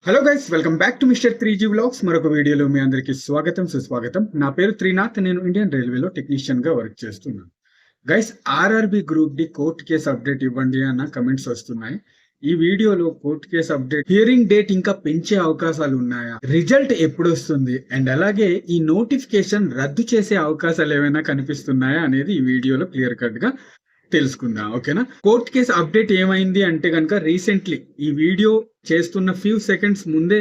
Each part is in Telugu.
Hello guys, welcome back to mister 3G vlogs. మరొక వీడియోలో మీ అందరికీ స్వాగతం సుస్వాగతం. నా పేరు త్రినాథ్. నేను ఇండియన్ రైల్వేలో టెక్నీషియన్ గా వర్క్ చేస్తున్నాను. Guys, RRB group D court case update ఇవ్వండి అన్న కమెంట్స్ వస్తున్నాయి. ఈ వీడియోలో court case update, hearing date ఇంకా పెంచే అవకాశాలు ఉన్నాయా, రిజల్ట్ ఎప్పుడు వస్తుంది, అండ్ అలాగే ఈ నోటిఫికేషన్ రద్దు చేసే అవకాశాలు ఏమైనా కనిపిస్తున్నాయా అనేది ఈ వీడియోలో క్లియర్ కట్ గా తెలుసుకుందాం. ఓకేనా? కోర్ట్ కేసు అప్డేట్ ఏమైంది అంటే కనుక రీసెంట్లీ ఈ వీడియో చేస్తున్న ఫ్యూ సెకండ్స్ ముందే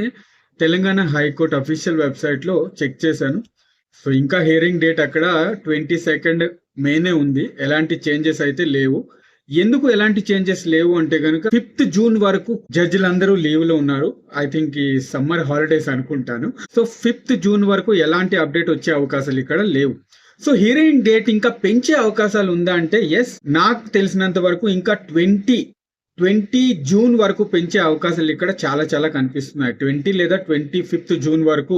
తెలంగాణ హైకోర్టు అఫీషియల్ వెబ్సైట్ లో చెక్ చేశాను. సో ఇంకా హియరింగ్ డేట్ అక్కడ 22 మేనే ఉంది. ఎలాంటి చేంజెస్ అయితే లేవు. ఎందుకు ఎలాంటి చేంజెస్ లేవు అంటే కనుక 5th జూన్ వరకు జడ్జిలందరూ లీవ్ లో ఉన్నారు. ఐ థింక్ ఈ సమ్మర్ హాలిడేస్ అనుకుంటాను. సో 5th జూన్ వరకు ఎలాంటి అప్డేట్ వచ్చే అవకాశాలు ఇక్కడ లేవు. సో హియరింగ్ డేట్ ఇంకా పెంచే అవకాశాలు ఉందా అంటే ఎస్, నాకు తెలిసినంత వరకు ఇంకా 20 జూన్ వరకు పెంచే అవకాశాలు ఇక్కడ చాలా చాలా కనిపిస్తున్నాయి. 20 లేదా 25th జూన్ వరకు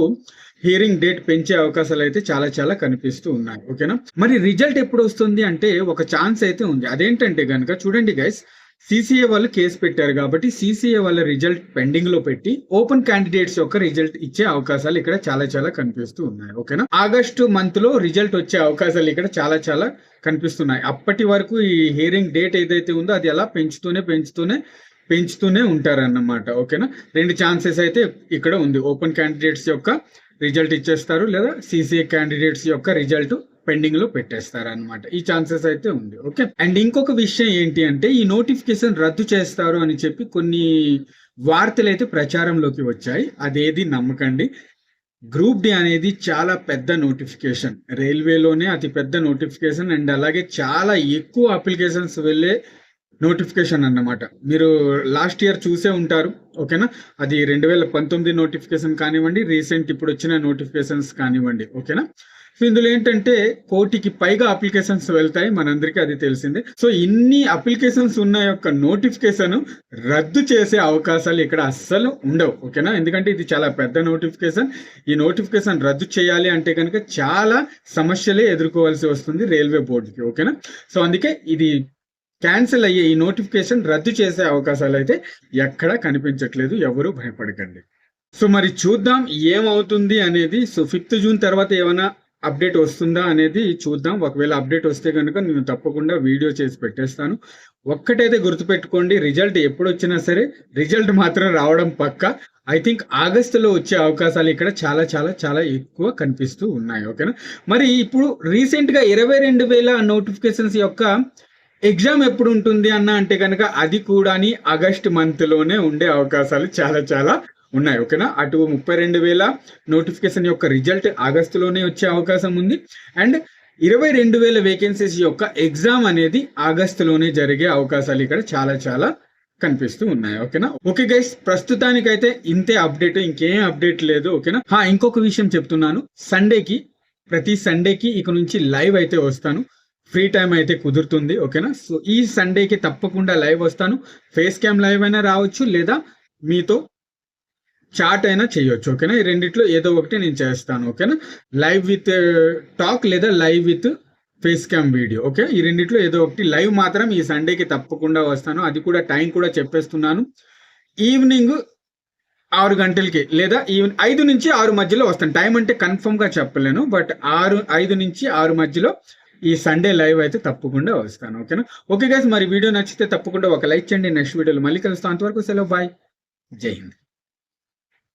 హియరింగ్ డేట్ పెంచే అవకాశాలు అయితే చాలా చాలా కనిపిస్తూ ఉన్నాయి. ఓకేనా? మరి రిజల్ట్ ఎప్పుడు వస్తుంది అంటే ఒక ఛాన్స్ అయితే ఉంది. అదేంటంటే కనుక చూడండి గైస్, సిసిఏ వాళ్ళు కేసు పెట్టారు కాబట్టి సిసిఏ వాళ్ళ రిజల్ట్ పెండింగ్ లో పెట్టి ఓపెన్ క్యాండిడేట్స్ యొక్క రిజల్ట్ ఇచ్చే అవకాశాలు ఇక్కడ చాలా చాలా కనిపిస్తూ ఉన్నాయి. ఓకేనా? ఆగస్టు మంత్ లో రిజల్ట్ వచ్చే అవకాశాలు ఇక్కడ చాలా చాలా కనిపిస్తున్నాయి. అప్పటి వరకు ఈ హియరింగ్ డేట్ ఏదైతే ఉందో అది అలా పెంచుతూనే ఉంటారన్నమాట. ఓకేనా? 2 ఛాన్సెస్ అయితే ఇక్కడ ఉంది. ఓపెన్ క్యాండిడేట్స్ యొక్క రిజల్ట్ ఇచ్చేస్తారు, లేదా సిసిఏ క్యాండిడేట్స్ యొక్క రిజల్ట్ పెండింగ్ లో పెట్టేస్తారు అనమాట. ఈ ఛాన్సెస్ అయితే ఉంది. ఓకే. అండ్ ఇంకొక విషయం ఏంటి అంటే ఈ నోటిఫికేషన్ రద్దు చేస్తారు అని చెప్పి కొన్ని వార్తలు అయితే ప్రచారంలోకి వచ్చాయి. అదేది నమ్మకండి. గ్రూప్ డి అనేది చాలా పెద్ద నోటిఫికేషన్, రైల్వేలోనే అతి పెద్ద నోటిఫికేషన్, అండ్ అలాగే చాలా ఎక్కువ అప్లికేషన్స్ వెళ్ళే నోటిఫికేషన్ అన్నమాట. మీరు లాస్ట్ ఇయర్ చూసే ఉంటారు. ఓకేనా? అది 2019 నోటిఫికేషన్ కానివ్వండి, రీసెంట్ ఇప్పుడు వచ్చిన నోటిఫికేషన్స్ కానివ్వండి. ఓకేనా? సో ఇందులో ఏంటంటే 1,000కి పైగా అప్లికేషన్స్ వెళ్తాయి, మనందరికీ అది తెలిసిందే. సో ఇన్ని అప్లికేషన్స్ ఉన్న యొక్క నోటిఫికేషన్ రద్దు చేసే అవకాశాలు ఇక్కడ అస్సలు ఉండవు. ఓకేనా? ఎందుకంటే ఇది చాలా పెద్ద నోటిఫికేషన్. ఈ నోటిఫికేషన్ రద్దు చేయాలి అంటే కనుక చాలా సమస్యలే ఎదుర్కోవాల్సి వస్తుంది రైల్వే బోర్డుకి. ఓకేనా? సో అందుకే ఇది క్యాన్సిల్ అయ్యే ఈ నోటిఫికేషన్ రద్దు చేసే అవకాశాలు అయితే ఎక్కడా కనిపించట్లేదు. ఎవరు భయపడకండి. సో మరి చూద్దాం ఏమవుతుంది అనేది. సో 5th జూన్ తర్వాత ఏమైనా అప్డేట్ వస్తుందా అనేది చూద్దాం. ఒకవేళ అప్డేట్ వస్తే కనుక నేను తప్పకుండా వీడియో చేసి పెట్టేస్తాను. ఒక్కటైతే గుర్తుపెట్టుకోండి, రిజల్ట్ ఎప్పుడు వచ్చినా సరే రిజల్ట్ మాత్రం రావడం పక్క. ఐ థింక్ ఆగస్టులో వచ్చే అవకాశాలు ఇక్కడ చాలా చాలా చాలా ఎక్కువ కనిపిస్తూ ఉన్నాయి. ఓకేనా? మరి ఇప్పుడు రీసెంట్ గా 22,000 నోటిఫికేషన్స్ యొక్క ఎగ్జామ్ ఎప్పుడు ఉంటుంది అన్న అంటే కనుక అది కూడా ఆగస్ట్ మంత్ లోనే ఉండే అవకాశాలు చాలా చాలా ఉన్నాయి. ఓకేనా? అటు 32,000 నోటిఫికేషన్ యొక్క రిజల్ట్ ఆగస్టులోనే వచ్చే అవకాశం ఉంది, అండ్ 22,000 వేకెన్సీస్ యొక్క ఎగ్జామ్ అనేది ఆగస్టులోనే జరిగే అవకాశాలు ఇక్కడ చాలా చాలా కనిపిస్తూ ఉన్నాయి. ఓకేనా? ఓకే గైస్, ప్రస్తుతానికైతే ఇంతే అప్డేట్, ఇంకేం అప్డేట్ లేదు. ఓకేనా? ఇంకొక విషయం చెప్తున్నాను. ప్రతి సండేకి ఇక నుంచి లైవ్ అయితే వస్తాను. ఫ్రీ టైం అయితే కుదురుతుంది. ఓకేనా? సో ఈ సండేకి తప్పకుండా లైవ్ వస్తాను. ఫేస్ క్యామ్ లైవ్ అయినా రావచ్చు, లేదా మీతో చాట్ అయినా చేయొచ్చు. ఓకేనా? ఈ రెండిట్లో ఏదో ఒకటి నేను చేస్తాను. ఓకేనా? లైవ్ విత్ టాక్ లేదా live with face cam video. Okay, ఈ రెండిట్లో ఏదో ఒకటి. లైవ్ మాత్రం ఈ సండేకి తప్పకుండా వస్తాను. అది కూడా టైం కూడా చెప్పేస్తున్నాను. ఈవినింగ్ 6 గంటలకి లేదా 5 నుంచి 6 మధ్యలో వస్తాను. టైం అంటే కన్ఫర్మ్ గా చెప్పలేను, బట్ 5 నుంచి 6 మధ్యలో ఈ సండే లైవ్ అయితే తప్పకుండా వస్తాను. ఓకేనా? ఓకే గైస్, మరి వీడియో నచ్చితే తప్పకుండా ఒక లైక్ చేయండి. నెక్స్ట్ వీడియోలో మళ్ళీ కలుస్తాను. అంతవరకు సెలవు, బాయ్, జై హింద్.